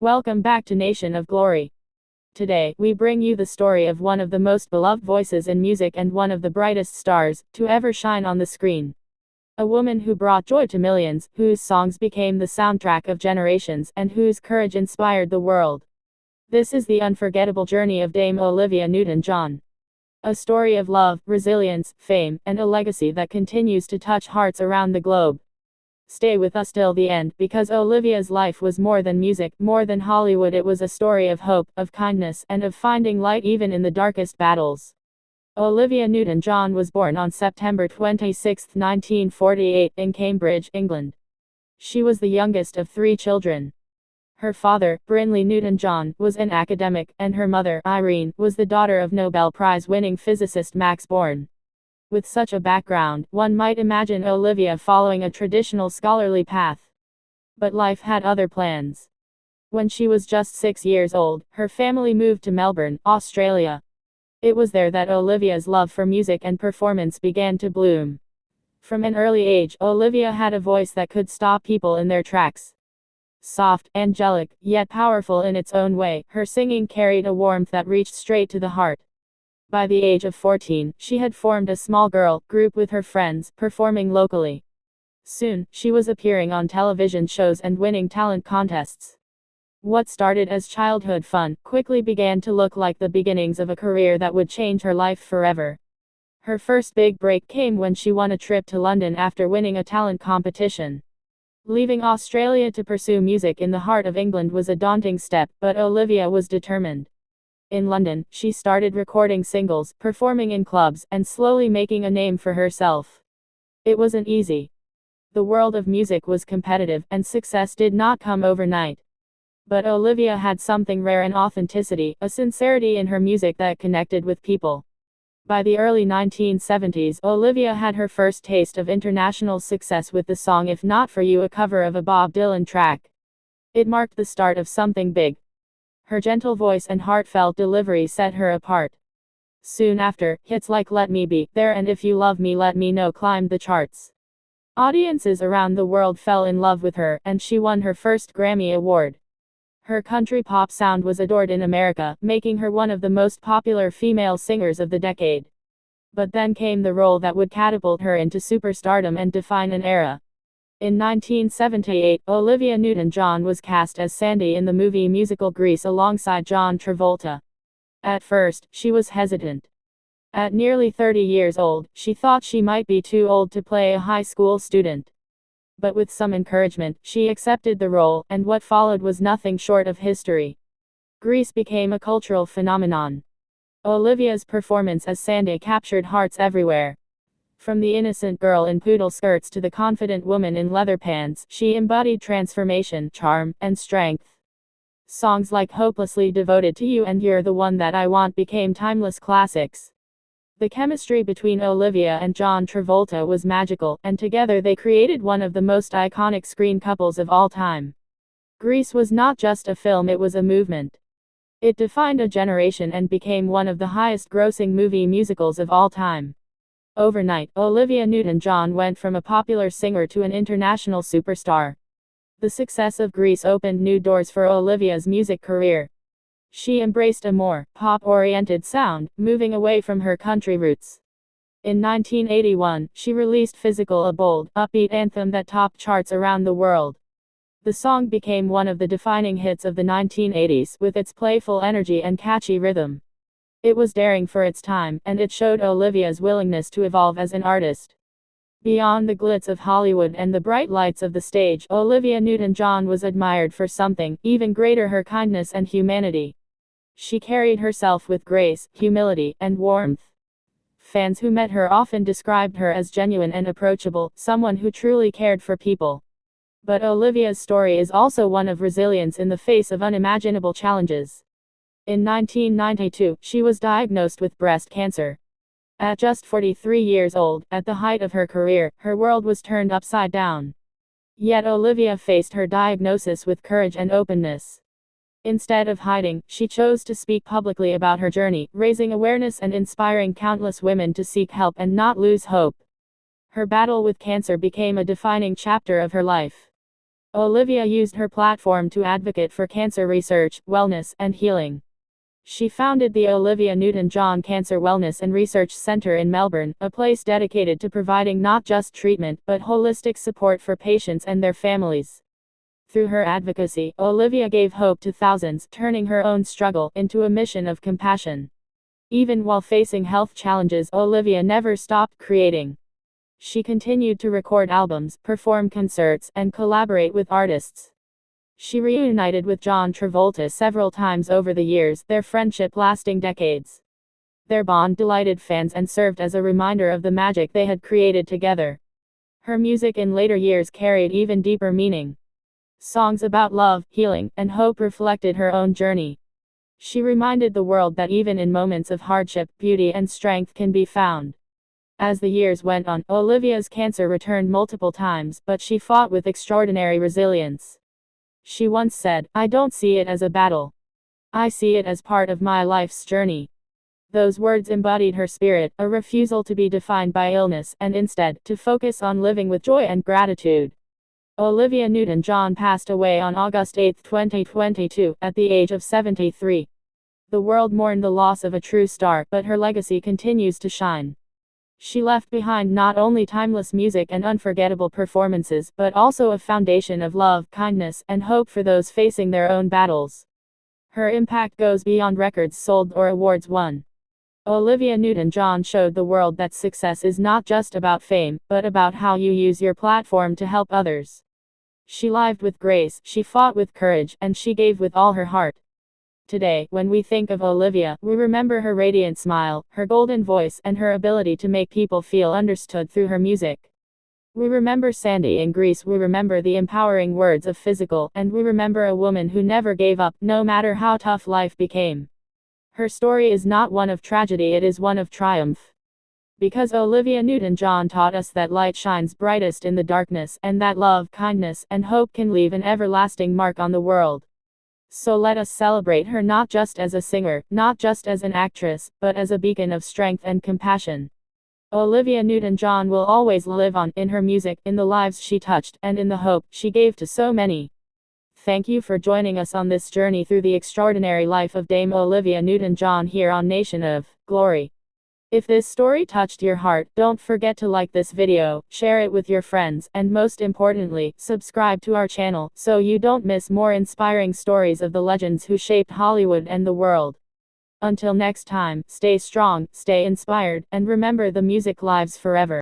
Welcome back to Nation of Glory. Today, we bring you the story of one of the most beloved voices in music and one of the brightest stars to ever shine on the screen. A woman who brought joy to millions, whose songs became the soundtrack of generations, and whose courage inspired the world. This is the unforgettable journey of Dame Olivia Newton-John. A story of love, resilience, fame, and a legacy that continues to touch hearts around the globe. Stay with us till the end, because Olivia's life was more than music, more than Hollywood. It was a story of hope, of kindness, and of finding light even in the darkest battles. Olivia Newton-John was born on September 26, 1948, in Cambridge, England. She was the youngest of 3 children. Her father, Brinley Newton-John, was an academic, and her mother, Irene, was the daughter of Nobel Prize-winning physicist Max Born. With such a background, one might imagine Olivia following a traditional scholarly path. But life had other plans. When she was just 6 years old, her family moved to Melbourne, Australia. It was there that Olivia's love for music and performance began to bloom. From an early age, Olivia had a voice that could stop people in their tracks. Soft, angelic, yet powerful in its own way, her singing carried a warmth that reached straight to the heart. By the age of 14, she had formed a small girl group with her friends, performing locally. Soon, she was appearing on television shows and winning talent contests. What started as childhood fun quickly began to look like the beginnings of a career that would change her life forever. Her first big break came when she won a trip to London after winning a talent competition. Leaving Australia to pursue music in the heart of England was a daunting step, but Olivia was determined. In London, she started recording singles, performing in clubs, and slowly making a name for herself. It wasn't easy. The world of music was competitive, and success did not come overnight. But Olivia had something rare in authenticity, a sincerity in her music that connected with people. By the early 1970s, Olivia had her first taste of international success with the song If Not For You, a cover of a Bob Dylan track. It marked the start of something big. Her gentle voice and heartfelt delivery set her apart. Soon after, hits like Let Me Be There and If You Love Me Let Me Know climbed the charts. Audiences around the world fell in love with her, and she won her first Grammy Award. Her country pop sound was adored in America, making her one of the most popular female singers of the decade. But then came the role that would catapult her into superstardom and define an era. In 1978, Olivia Newton-John was cast as Sandy in the movie musical Grease alongside John Travolta. At first, she was hesitant. At nearly 30 years old, she thought she might be too old to play a high school student. But with some encouragement, she accepted the role, and what followed was nothing short of history. Grease became a cultural phenomenon. Olivia's performance as Sandy captured hearts everywhere. From the innocent girl in poodle skirts to the confident woman in leather pants, she embodied transformation, charm, and strength. Songs like Hopelessly Devoted to You and You're the One That I Want became timeless classics. The chemistry between Olivia and John Travolta was magical, and together they created one of the most iconic screen couples of all time. Grease was not just a film, it was a movement. It defined a generation and became one of the highest-grossing movie musicals of all time. Overnight, Olivia Newton-John went from a popular singer to an international superstar. The success of Grease opened new doors for Olivia's music career. She embraced a more pop-oriented sound, moving away from her country roots. In 1981, she released Physical, a bold, upbeat anthem that topped charts around the world. The song became one of the defining hits of the 1980s, with its playful energy and catchy rhythm. It was daring for its time, and it showed Olivia's willingness to evolve as an artist. Beyond the glitz of Hollywood and the bright lights of the stage, Olivia Newton-John was admired for something even greater: her kindness and humanity. She carried herself with grace, humility, and warmth. Fans who met her often described her as genuine and approachable, someone who truly cared for people. But Olivia's story is also one of resilience in the face of unimaginable challenges. In 1992, she was diagnosed with breast cancer. At just 43 years old, at the height of her career, her world was turned upside down. Yet Olivia faced her diagnosis with courage and openness. Instead of hiding, she chose to speak publicly about her journey, raising awareness and inspiring countless women to seek help and not lose hope. Her battle with cancer became a defining chapter of her life. Olivia used her platform to advocate for cancer research, wellness, and healing. She founded the Olivia Newton-John Cancer Wellness and Research Center in Melbourne, a place dedicated to providing not just treatment, but holistic support for patients and their families. Through her advocacy, Olivia gave hope to thousands, turning her own struggle into a mission of compassion. Even while facing health challenges, Olivia never stopped creating. She continued to record albums, perform concerts, and collaborate with artists. She reunited with John Travolta several times over the years, their friendship lasting decades. Their bond delighted fans and served as a reminder of the magic they had created together. Her music in later years carried even deeper meaning. Songs about love, healing, and hope reflected her own journey. She reminded the world that even in moments of hardship, beauty and strength can be found. As the years went on, Olivia's cancer returned multiple times, but she fought with extraordinary resilience. She once said, "I don't see it as a battle. I see it as part of my life's journey." Those words embodied her spirit, a refusal to be defined by illness, and instead, to focus on living with joy and gratitude. Olivia Newton-John passed away on August 8, 2022, at the age of 73. The world mourned the loss of a true star, but her legacy continues to shine. She left behind not only timeless music and unforgettable performances, but also a foundation of love, kindness, and hope for those facing their own battles. Her impact goes beyond records sold or awards won. Olivia Newton-John showed the world that success is not just about fame, but about how you use your platform to help others. She lived with grace, she fought with courage, and she gave with all her heart. Today, when we think of Olivia, we remember her radiant smile, her golden voice, and her ability to make people feel understood through her music. We remember Sandy in Greece, we remember the empowering words of Physical, and we remember a woman who never gave up, no matter how tough life became. Her story is not one of tragedy, it is one of triumph. Because Olivia Newton-John taught us that light shines brightest in the darkness, and that love, kindness, and hope can leave an everlasting mark on the world. So let us celebrate her not just as a singer, not just as an actress, but as a beacon of strength and compassion. Olivia Newton-John will always live on, in her music, in the lives she touched, and in the hope she gave to so many. Thank you for joining us on this journey through the extraordinary life of Dame Olivia Newton-John here on Nation of Glory. If this story touched your heart, don't forget to like this video, share it with your friends, and most importantly, subscribe to our channel, so you don't miss more inspiring stories of the legends who shaped Hollywood and the world. Until next time, stay strong, stay inspired, and remember the music lives forever.